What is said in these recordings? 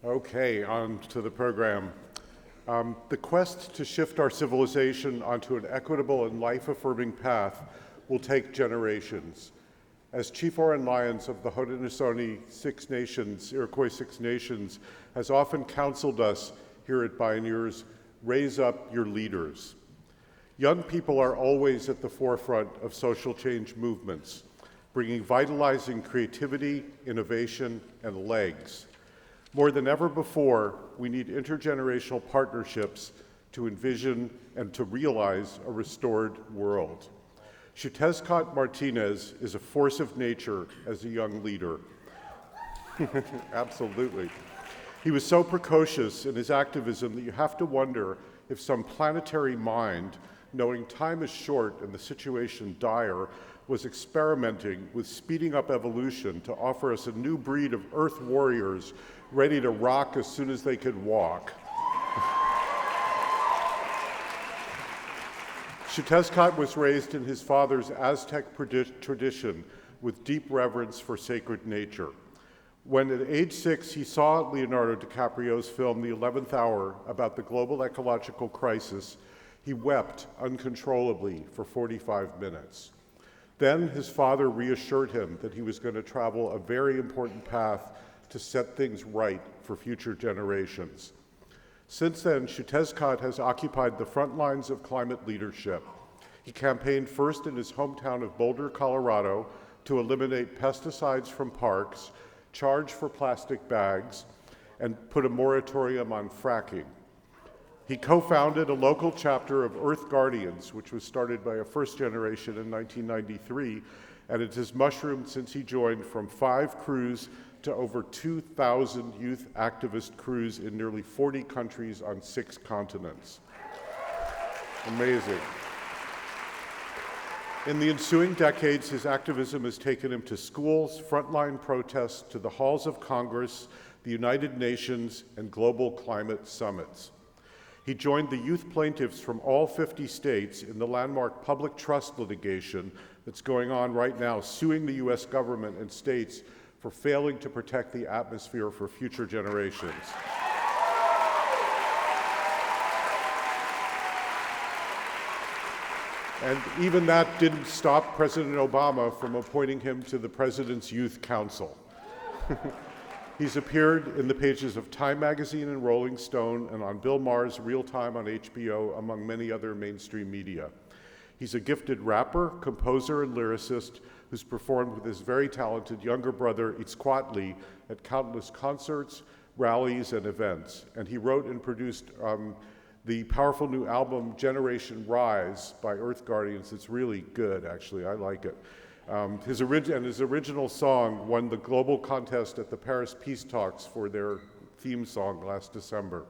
Okay, on to the program. The quest to shift our civilization onto an equitable and life-affirming path will take generations. As Chief Oren Lyons of the Haudenosaunee Six Nations, Iroquois Six Nations, has often counseled us here at Bioneers, raise up your leaders. Young people are always at the forefront of social change movements, bringing vitalizing creativity, innovation, and legs. More than ever before, we need intergenerational partnerships to envision and to realize a restored world. Xiuhtezcatl Martinez is a force of nature as a young leader. Absolutely. He was so precocious in his activism that you have to wonder if some planetary mind, knowing time is short and the situation dire, was experimenting with speeding up evolution to offer us a new breed of Earth warriors ready to rock as soon as they could walk. Xiuhtezcatl was raised in his father's Aztec tradition with deep reverence for sacred nature. When at age 6 he saw Leonardo DiCaprio's film The 11th Hour about the global ecological crisis, he wept uncontrollably for 45 minutes. Then his father reassured him that he was going to travel a very important path to set things right for future generations. Since then, Xiuhtezcatl has occupied the front lines of climate leadership. He campaigned first in his hometown of Boulder, Colorado, to eliminate pesticides from parks, charge for plastic bags, and put a moratorium on fracking. He co-founded a local chapter of Earth Guardians, which was started by a first generation in 1993, and it has mushroomed since he joined from 5 crews to over 2,000 youth activist crews in nearly 40 countries on 6 continents. Amazing. In the ensuing decades, his activism has taken him to schools, frontline protests, to the halls of Congress, the United Nations, and global climate summits. He joined the youth plaintiffs from all 50 states in the landmark public trust litigation that's going on right now, suing the US government and states for failing to protect the atmosphere for future generations. And even that didn't stop President Obama from appointing him to the President's Youth Council. He's appeared in the pages of Time magazine and Rolling Stone and on Bill Maher's Real Time on HBO, among many other mainstream media. He's a gifted rapper, composer, and lyricist who's performed with his very talented younger brother, Itzcoatl, at countless concerts, rallies, and events. And he wrote and produced the powerful new album, Generation Rise, by Earth Guardians. It's really good, actually. I like it. His original song won the global contest at the Paris Peace Talks for their theme song last December.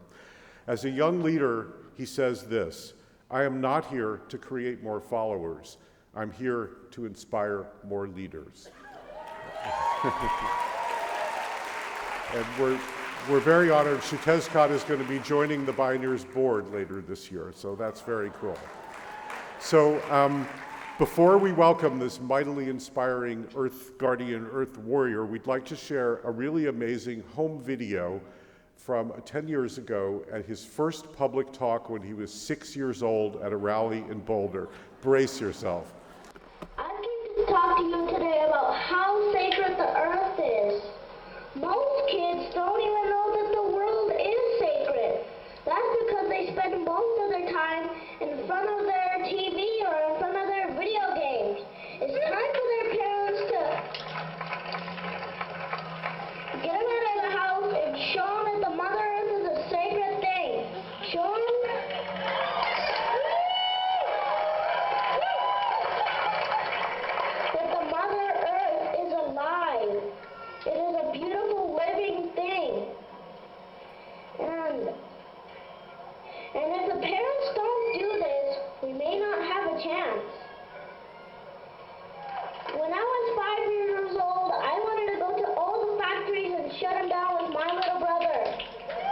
As a young leader, he says this: "I am not here to create more followers. I'm here to inspire more leaders." And we're very honored. Xiuhtezcatl is going to be joining the Bioneers board later this year, so that's very cool. So before we welcome this mightily inspiring Earth Guardian, Earth Warrior, we'd like to share a really amazing home video from 10 years ago at his first public talk when he was 6 years old at a rally in Boulder. Brace yourself. I came to talk to you today about how sacred the earth is. Most kids don't even know that the world is sacred. That's because they spend most of their time in front of their TV or in front of their video games. It's time for their parents to get them out of the house and show them that the Mother Earth is a sacred thing. Show them that the Mother Earth is alive. It is a beautiful living thing. And if the parents don't do this, we may not have a chance. When I was 5 years old, I wanted to go to all the factories and shut them down with my little brother.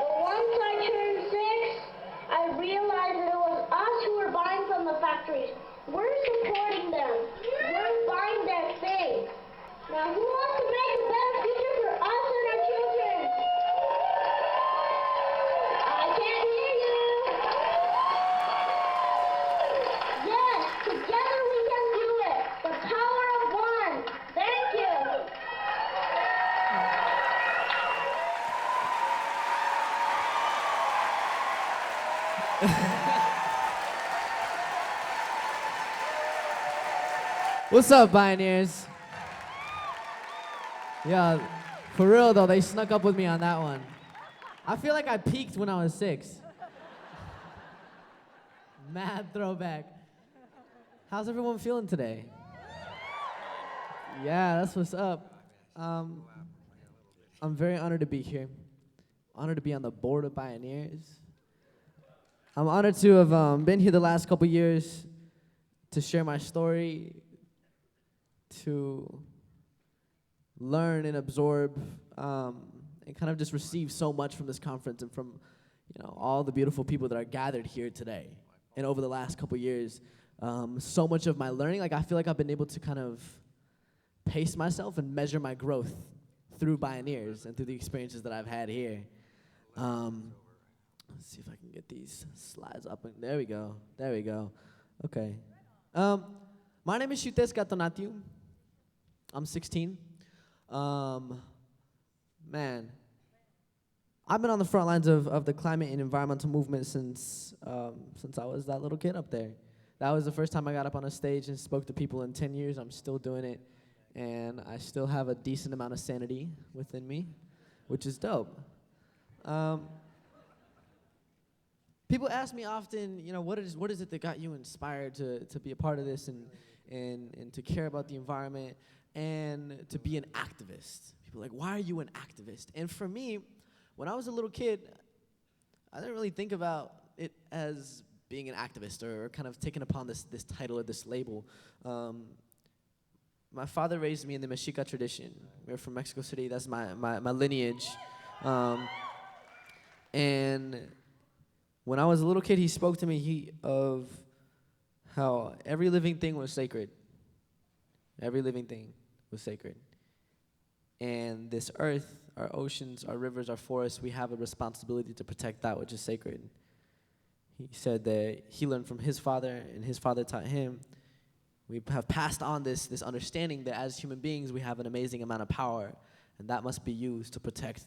But once I turned 6, I realized that it was us who were buying from the factories. We're supporting them. We're buying their things. Now, who wants to make a better future for us and our children? What's up, Pioneers? Yeah, for real though, they snuck up with me on that one. I feel like I peaked when I was 6. Mad throwback. How's everyone feeling today? Yeah, that's what's up. I'm very honored to be here. Honored to be on the board of Pioneers. I'm honored to have been here the last couple years to share my story, to learn and absorb, and kind of just receive so much from this conference and from, all the beautiful people that are gathered here today. And over the last couple years, so much of my learning, I feel like I've been able to kind of pace myself and measure my growth through Pioneers and through the experiences that I've had here. Let's see if I can get these slides up. There we go. Okay. My name is Shutes Gatonatiu. I'm 16. Man, I've been on the front lines of the climate and environmental movement since I was that little kid up there. That was the first time I got up on a stage and spoke to people in 10 years. I'm still doing it, and I still have a decent amount of sanity within me, which is dope. People ask me often, what is it that got you inspired to be a part of this and to care about the environment and to be an activist? People are like, why are you an activist? And for me, when I was a little kid, I didn't really think about it as being an activist or kind of taking upon this title or this label. My father raised me in the Mexica tradition. We're from Mexico City. That's my lineage. And when I was a little kid, he spoke to me of how every living thing was sacred. Every living thing was sacred. And this earth, our oceans, our rivers, our forests, we have a responsibility to protect that which is sacred. He said that he learned from his father, and his father taught him. We have passed on this understanding that as human beings, we have an amazing amount of power, and that must be used to protect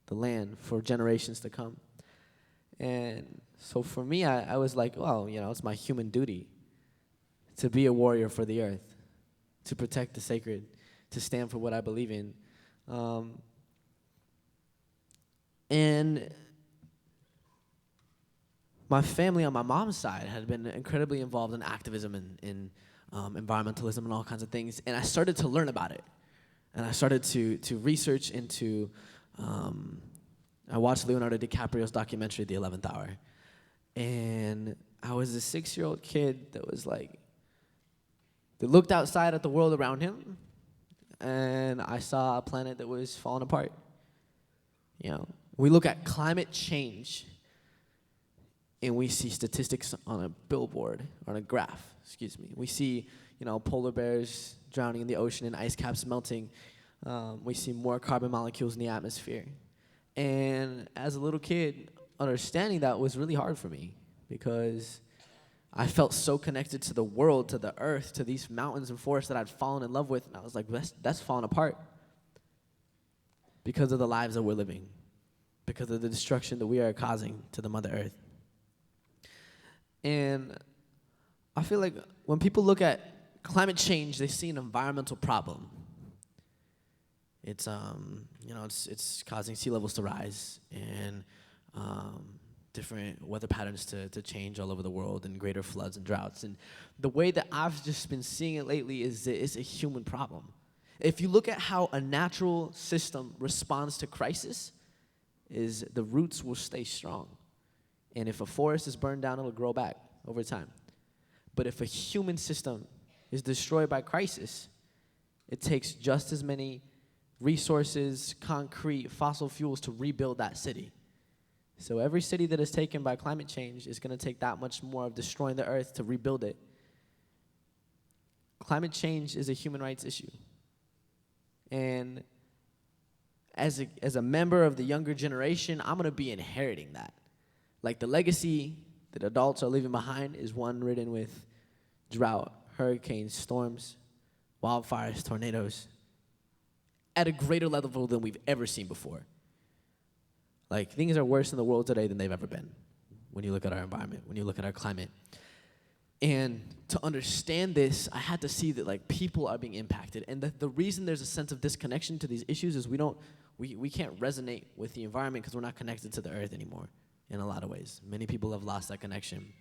the land for generations to come. And so for me, I was like, well, it's my human duty to be a warrior for the earth, to protect the sacred, to stand for what I believe in. And my family on my mom's side had been incredibly involved in activism and in environmentalism and all kinds of things. And I started to learn about it. And I started to research into, I watched Leonardo DiCaprio's documentary, The 11th Hour. And I was a 6-year-old kid that looked outside at the world around him, and I saw a planet that was falling apart. We look at climate change, and we see statistics on a billboard, on a graph, We see, polar bears drowning in the ocean and ice caps melting. We see more carbon molecules in the atmosphere. And as a little kid, understanding that was really hard for me because I felt so connected to the world, to the earth, to these mountains and forests that I'd fallen in love with. And I was like, that's falling apart because of the lives that we're living, because of the destruction that we are causing to the Mother Earth. And I feel like when people look at climate change, they see an environmental problem. It's it's causing sea levels to rise and different weather patterns to change all over the world and greater floods and droughts. And the way that I've just been seeing it lately is that it's a human problem. If you look at how a natural system responds to crisis, is the roots will stay strong. And if a forest is burned down, it'll grow back over time. But if a human system is destroyed by crisis, it takes just as many resources, concrete, fossil fuels to rebuild that city. So every city that is taken by climate change is going to take that much more of destroying the earth to rebuild it. Climate change is a human rights issue. And as a member of the younger generation, I'm going to be inheriting that. Like the legacy that adults are leaving behind is one ridden with drought, hurricanes, storms, wildfires, tornadoes, at a greater level than we've ever seen before. Like, things are worse in the world today than they've ever been. when you look at our environment, when you look at our climate. And to understand this, I had to see that like people are being impacted. And the reason there's a sense of disconnection to these issues is we can't resonate with the environment because we're not connected to the earth anymore in a lot of ways. Many people have lost that connection.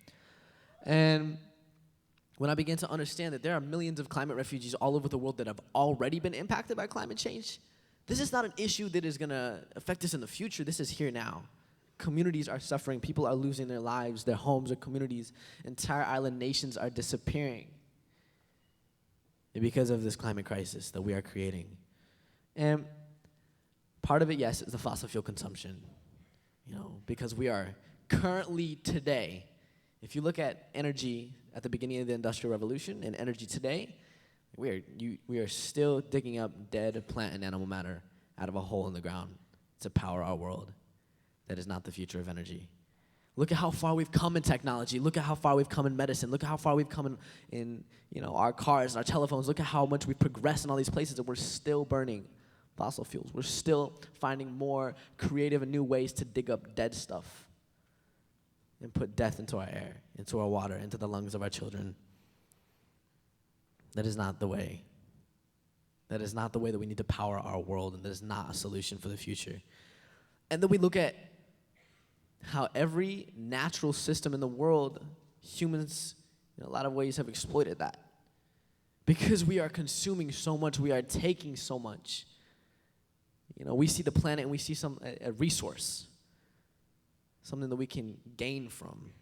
And when I began to understand that there are millions of climate refugees all over the world that have already been impacted by climate change, this is not an issue that is going to affect us in the future. This is here now. Communities are suffering. People are losing their lives, their homes, their communities. Entire island nations are disappearing because of this climate crisis that we are creating. And part of it, yes, is the fossil fuel consumption. Because we are currently today, if you look at energy at the beginning of the Industrial Revolution and energy today, we are still digging up dead plant and animal matter out of a hole in the ground to power our world. That is not the future of energy. Look at how far we've come in technology. Look at how far we've come in medicine. Look at how far we've come in our cars and our telephones. Look at how much we've progressed in all these places, and we're still burning fossil fuels. We're still finding more creative and new ways to dig up dead stuff and put death into our air, into our water, into the lungs of our children. That is not the way. That is not the way that we need to power our world, and that is not a solution for the future. And then we look at how every natural system in the world, humans in a lot of ways have exploited that. Because we are consuming so much, we are taking so much. We see the planet and we see a resource, something that we can gain from.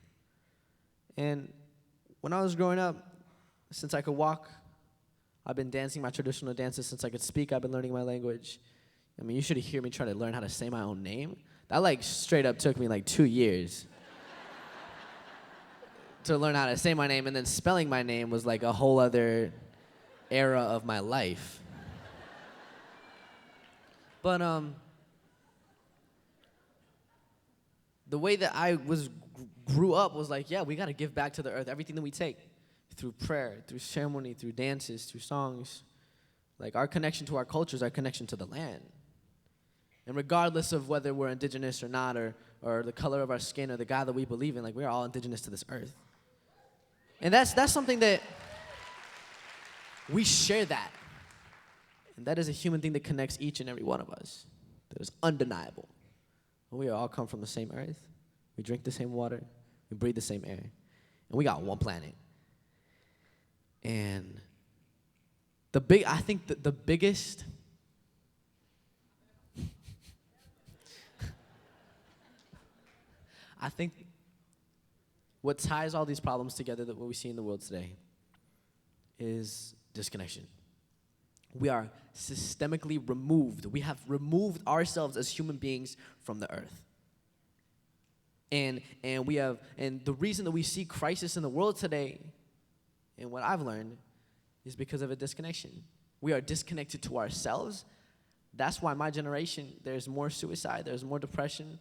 And when I was growing up, since I could walk, I've been dancing my traditional dances. Since I could speak, I've been learning my language. You should hear me try to learn how to say my own name. That straight up took me 2 years to learn how to say my name, and then spelling my name was a whole other era of my life. But the way that I grew up was we got to give back to the earth everything that we take through prayer, through ceremony, through dances, through songs. Our connection to our culture is our connection to the land. And regardless of whether we're indigenous or not, or the color of our skin, or the God that we believe in, we're all indigenous to this earth. And that's something that we share that. And that is a human thing that connects each and every one of us. That is undeniable. We all come from the same earth. We drink the same water. We breathe the same air. And we got one planet. And I think the biggest I think what ties all these problems together that what we see in the world today is disconnection. We are systemically removed. We have removed ourselves as human beings from the earth. And the reason that we see crisis in the world today, and what I've learned, is because of a disconnection. We are disconnected to ourselves. That's why my generation, there's more suicide, there's more depression.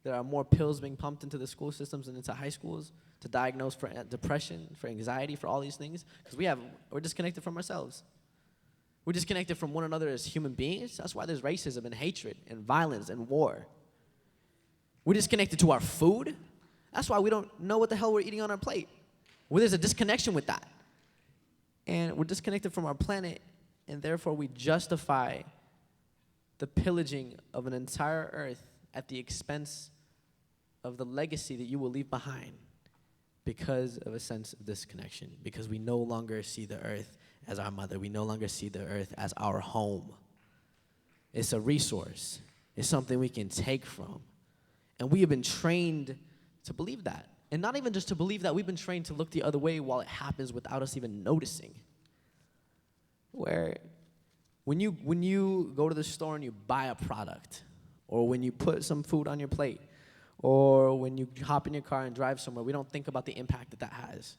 There are more pills being pumped into the school systems and into high schools to diagnose for depression, for anxiety, for all these things. Because we're disconnected from ourselves. We're disconnected from one another as human beings. That's why there's racism and hatred and violence and war. We're disconnected to our food. That's why we don't know what the hell we're eating on our plate. There's a disconnection with that. And we're disconnected from our planet, and therefore we justify the pillaging of an entire earth at the expense of the legacy that you will leave behind because of a sense of disconnection, because we no longer see the earth as our mother. We no longer see the earth as our home. It's a resource. It's something we can take from. And we have been trained to believe that. And not even just to believe that, we've been trained to look the other way while it happens without us even noticing. Where when you go to the store and you buy a product, or when you put some food on your plate, or when you hop in your car and drive somewhere, we don't think about the impact that has.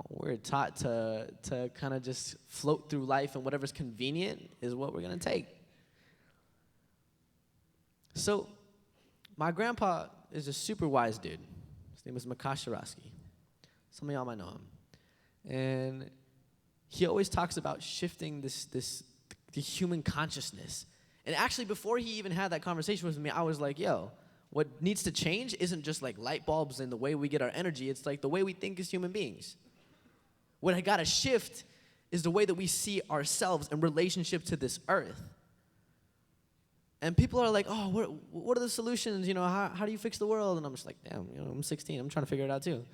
We're taught to kind of just float through life, and whatever's convenient is what we're going to take. So my grandpa is a super wise dude. His name is Makash Shirosky. Some of y'all might know him. And he always talks about shifting the human consciousness. And actually, before he even had that conversation with me, I was like, yo, What needs to change isn't just like light bulbs and the way we get our energy. It's like the way we think as human beings. What I gotta shift is the way that we see ourselves in relationship to this earth. And people are like, oh, what are the solutions? You know, how do you fix the world? And I'm just like, damn, you know, I'm 16. I'm trying to figure it out too.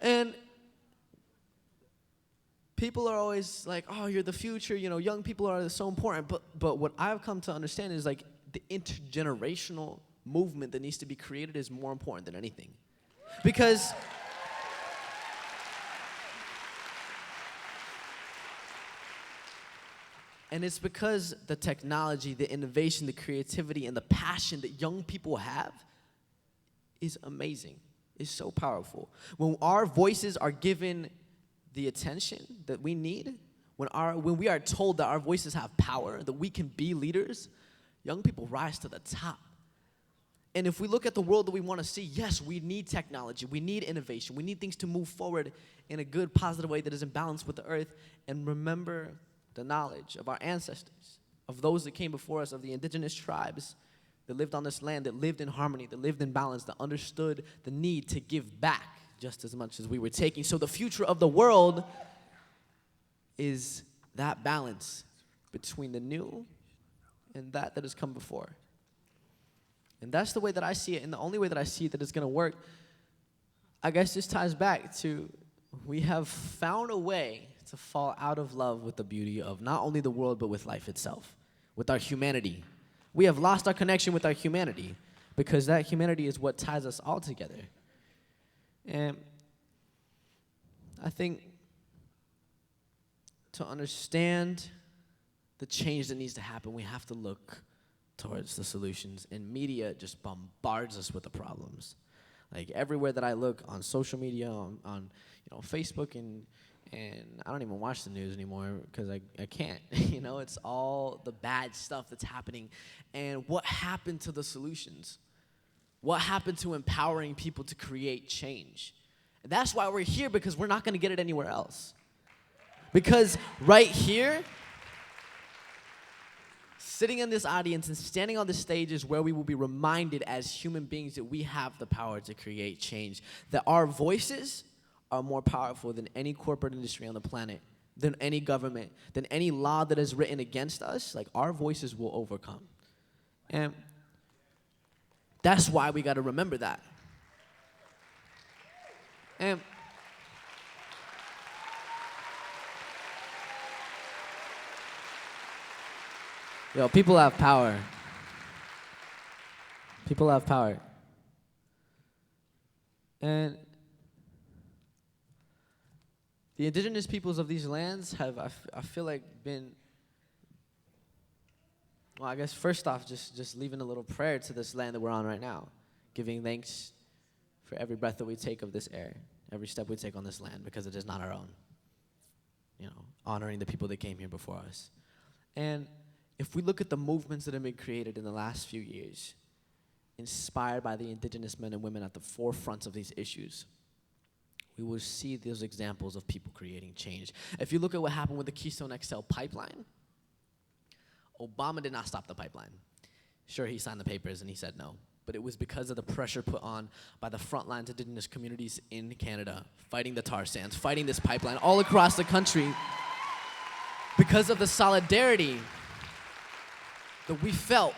And people are always like, oh, you're the future. You know, young people are so important. But what I've come to understand is like the intergenerational movement that needs to be created is more important than anything. Because and it's because the technology, the innovation, the creativity, and the passion that young people have is amazing, is so powerful. When our voices are given the attention that we need, when we are told that our voices have power, that we can be leaders, young people rise to the top. And if we look at the world that we want to see, yes, we need technology, we need innovation, we need things to move forward in a good, positive way that is in balance with the earth, and remember the knowledge of our ancestors, of those that came before us, of the indigenous tribes that lived on this land, that lived in harmony, that lived in balance, that understood the need to give back just as much as we were taking. So the future of the world is that balance between the new and that has come before. And that's the way that I see it, and the only way that I see that it's going to work, I guess this ties back to we have found a way to fall out of love with the beauty of not only the world, but with life itself, with our humanity. We have lost our connection with our humanity because that humanity is what ties us all together. And I think to understand the change that needs to happen, we have to look towards the solutions. And media just bombards us with the problems. Like everywhere that I look on social media, on Facebook, and I don't even watch the news anymore because I can't. It's all the bad stuff that's happening. And what happened to the solutions? What happened to empowering people to create change? And that's why we're here, because we're not going to get it anywhere else. Because right here, sitting in this audience and standing on this stage is where we will be reminded as human beings that we have the power to create change, that our voices are more powerful than any corporate industry on the planet, than any government, than any law that is written against us. Like, our voices will overcome. And that's why we got to remember that. And people have power. People have power. And the indigenous peoples of these lands have, I feel like, been, well, I guess first off, just leaving a little prayer to this land that we're on right now, giving thanks for every breath that we take of this air, every step we take on this land, because it is not our own. Honoring the people that came here before us. And if we look at the movements that have been created in the last few years, inspired by the indigenous men and women at the forefront of these issues, we will see those examples of people creating change. If you look at what happened with the Keystone XL pipeline, Obama did not stop the pipeline. Sure, he signed the papers and he said no, but it was because of the pressure put on by the frontlines indigenous communities in Canada, fighting the tar sands, fighting this pipeline all across the country, because of the solidarity that we felt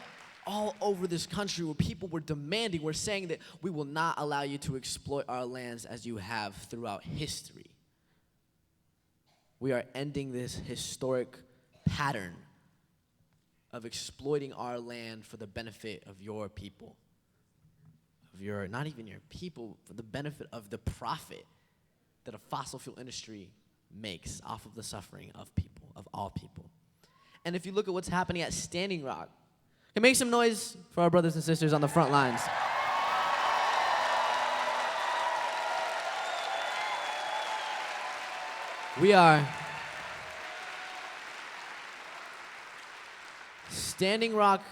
all over this country, where people were demanding, were saying that we will not allow you to exploit our lands as you have throughout history. We are ending this historic pattern of exploiting our land for the benefit of your people, not even your people, for the benefit of the profit that a fossil fuel industry makes off of the suffering of people, of all people. And if you look at what's happening at Standing Rock, okay, make some noise for our brothers and sisters on the front lines. Standing Rock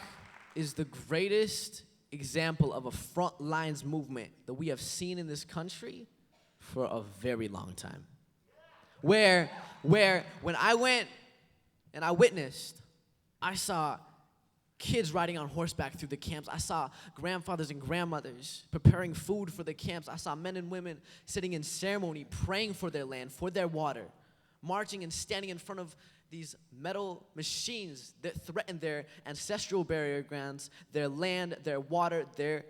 is the greatest example of a front lines movement that we have seen in this country for a very long time. Where when I went and I witnessed, I saw kids riding on horseback through the camps. I saw grandfathers and grandmothers preparing food for the camps. I saw men and women sitting in ceremony, praying for their land, for their water, marching and standing in front of these metal machines that threaten their ancestral burial grounds, their land, their water, their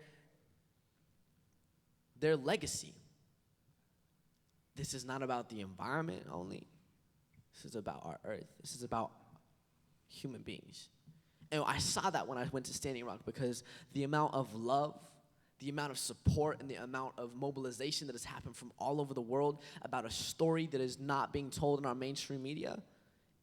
legacy. This is not about the environment only. This is about our earth. This is about human beings. And I saw that when I went to Standing Rock, because the amount of love, the amount of support, and the amount of mobilization that has happened from all over the world about a story that is not being told in our mainstream media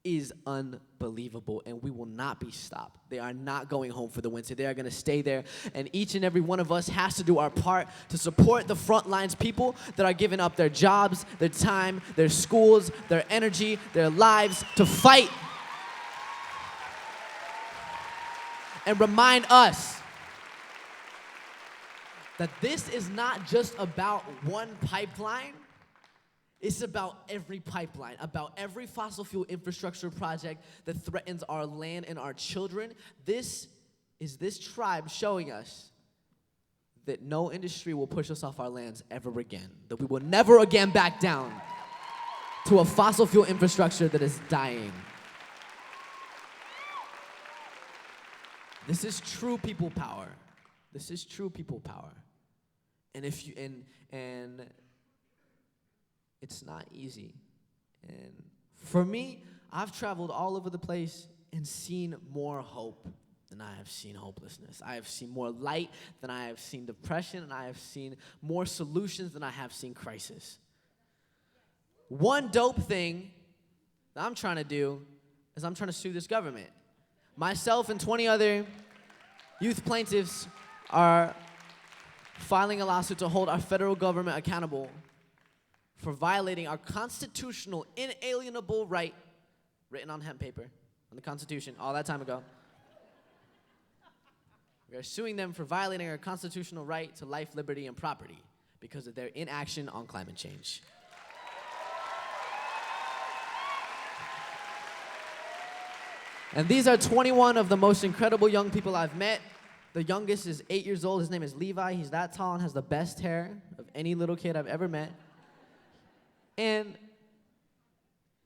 is unbelievable, and we will not be stopped. They are not going home for the winter. They are going to stay there, and each and every one of us has to do our part to support the front lines people that are giving up their jobs, their time, their schools, their energy, their lives to fight. And remind us that this is not just about one pipeline. It's about every pipeline, about every fossil fuel infrastructure project that threatens our land and our children. This is this tribe showing us that no industry will push us off our lands ever again, that we will never again back down to a fossil fuel infrastructure that is dying. This is true people power. This is true people power. And if you and it's not easy. And for me, I've traveled all over the place and seen more hope than I have seen hopelessness. I have seen more light than I have seen depression, and I have seen more solutions than I have seen crisis. One dope thing that I'm trying to do is I'm trying to sue this government. Myself and 20 other youth plaintiffs are filing a lawsuit to hold our federal government accountable for violating our constitutional inalienable right, written on hemp paper, on the Constitution, all that time ago. We are suing them for violating our constitutional right to life, liberty, and property because of their inaction on climate change. And these are 21 of the most incredible young people I've met. The youngest is 8 years old. His name is Levi. He's that tall and has the best hair of any little kid I've ever met. And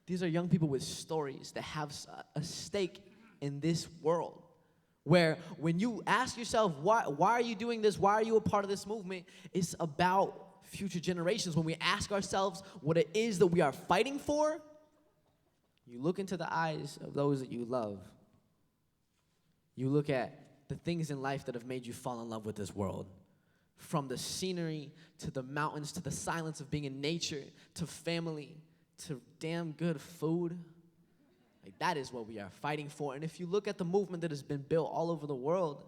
these are young people with stories that have a stake in this world. Where when you ask yourself, why are you doing this? Why are you a part of this movement? It's about future generations. When we ask ourselves what it is that we are fighting for, you look into the eyes of those that you love. You look at the things in life that have made you fall in love with this world. From the scenery, to the mountains, to the silence of being in nature, to family, to damn good food. Like, that is what we are fighting for. And if you look at the movement that has been built all over the world,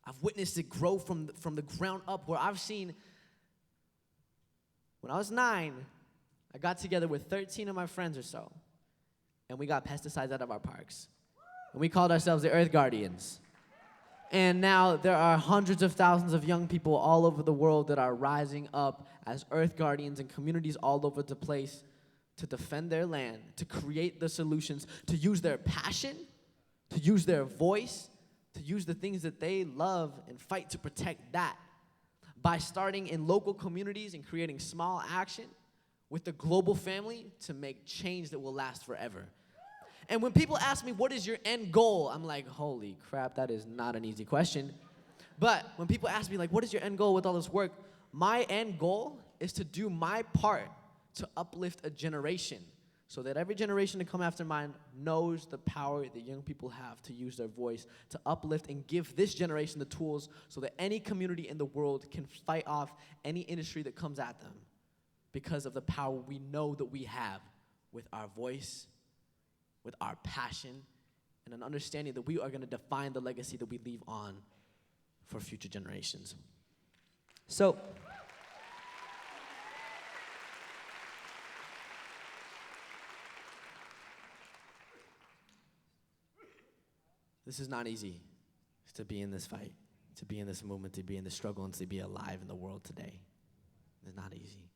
I've witnessed it grow from the ground up, where I've seen, when I was 9, I got together with 13 of my friends or so, and we got pesticides out of our parks. And we called ourselves the Earth Guardians. And now there are hundreds of thousands of young people all over the world that are rising up as Earth Guardians in communities all over the place to defend their land, to create the solutions, to use their passion, to use their voice, to use the things that they love and fight to protect that. By starting in local communities and creating small action with the global family to make change that will last forever. And when people ask me, what is your end goal? I'm like, holy crap, that is not an easy question. But when people ask me, like, what is your end goal with all this work? My end goal is to do my part to uplift a generation so that every generation to come after mine knows the power that young people have to use their voice, to uplift and give this generation the tools so that any community in the world can fight off any industry that comes at them because of the power we know that we have with our voice, with our passion, and an understanding that we are going to define the legacy that we leave on for future generations. So, this is not easy to be in this fight, to be in this movement, to be in this struggle, and to be alive in the world today. It's not easy.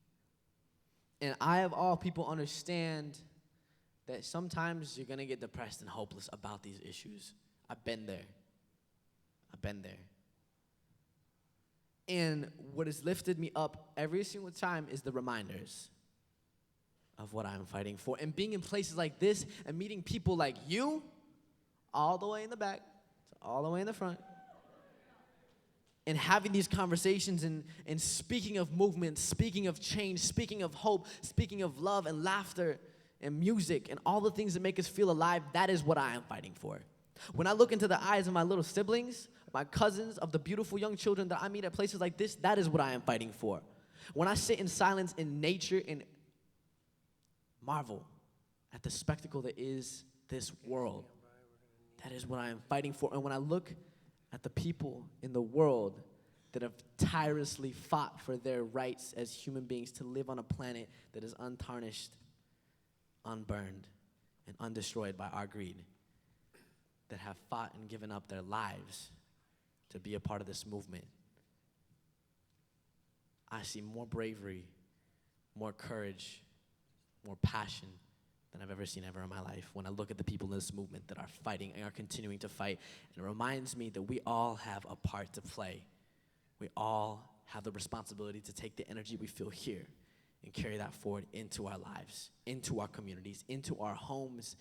And I, of all people, understand that sometimes you're going to get depressed and hopeless about these issues. I've been there. I've been there. And what has lifted me up every single time is the reminders of what I'm fighting for. And being in places like this and meeting people like you, all the way in the back, to all the way in the front, and having these conversations and speaking of movement, speaking of change, speaking of hope, speaking of love and laughter and music and all the things that make us feel alive, that is what I am fighting for. When I look into the eyes of my little siblings, my cousins, of the beautiful young children that I meet at places like this, that is what I am fighting for. When I sit in silence in nature and marvel at the spectacle that is this world, that is what I am fighting for. And when I look at the people in the world that have tirelessly fought for their rights as human beings to live on a planet that is untarnished, unburned, and undestroyed by our greed, that have fought and given up their lives to be a part of this movement, I see more bravery, more courage, more passion than I've ever seen ever in my life when I look at the people in this movement that are fighting and are continuing to fight. And it reminds me that we all have a part to play. We all have the responsibility to take the energy we feel here and carry that forward into our lives, into our communities, into our homes.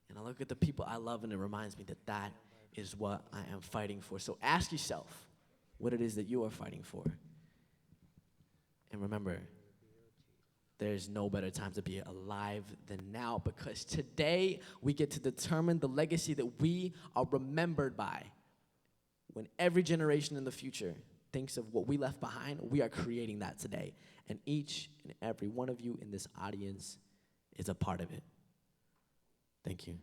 And I look at the people I love, and it reminds me that that is what I am fighting for. So ask yourself what it is that you are fighting for. And remember, there's no better time to be alive than now, because today we get to determine the legacy that we are remembered by. When every generation in the future thinks of what we left behind, we are creating that today. And each and every one of you in this audience is a part of it. Thank you.